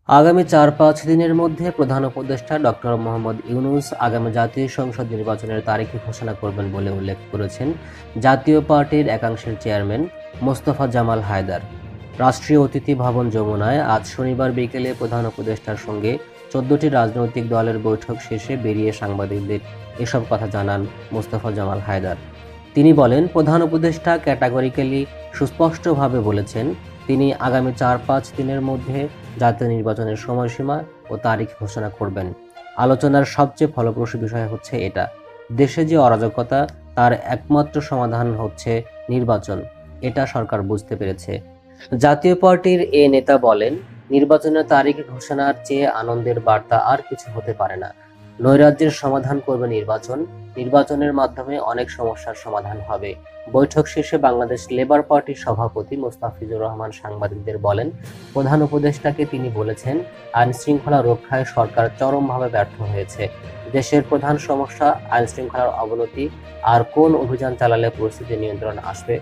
আগামী ৪-৫ দিনের মধ্যে প্রধান উপদেষ্টা ডক্টর মোহাম্মদ ইউনূস আগামী জাতীয় সংসদ নির্বাচনের তারিখ ঘোষণা করবেন বলে উল্লেখ করেছেন জাতীয় পার্টির একাংশের চেয়ারম্যান মোস্তফা জামাল হায়দার। রাষ্ট্রীয় অতিথি ভবন যমুনায় আজ শনিবার বিকেলে প্রধান উপদেষ্টার সঙ্গে ১৪টি রাজনৈতিক দলের বৈঠক শেষে বেরিয়ে সাংবাদিকদের এসব কথা জানান মোস্তফা জামাল হায়দার। তিনি বলেন, প্রধান উপদেষ্টা ক্যাটাগরিক্যালি সুস্পষ্টভাবে বলেছেন তিনি আগামী ৪-৫ দিনের মধ্যে জাতীয় নির্বাচনের সময়সীমা ও তারিখ ঘোষণা করবেন। আলোচনার সবচেয়ে ফলপ্রসূ বিষয় হচ্ছে এটা, দেশে যে অরাজকতা তার একমাত্র সমাধান হচ্ছে নির্বাচন, এটা সরকার বুঝতে পেরেছে। জাতীয় পার্টির এ নেতা বলেন, নির্বাচনের তারিখ ঘোষণার চেয়ে আনন্দের বার্তা আর কিছু হতে পারে না। নৈরাজ্যের সমাধান করবে নির্বাচন, নির্বাচনের মাধ্যমে অনেক সমস্যার সমাধান হবে। বৈঠক শেষে বাংলাদেশ লেবার পার্টির সভাপতি মোস্তাফিজুর রহমান সাংবাদিকদের বলেন, প্রধান উপদেষ্টাকে তিনি বলেছেন, আইনশৃঙ্খলা রক্ষায় সরকার চরমভাবে ব্যর্থ হয়েছে। দেশের প্রধান সমস্যা আইনশৃঙ্খলার অবনতি, আর কোন অভিযান চালালে পরিস্থিতি নিয়ন্ত্রণ আসবে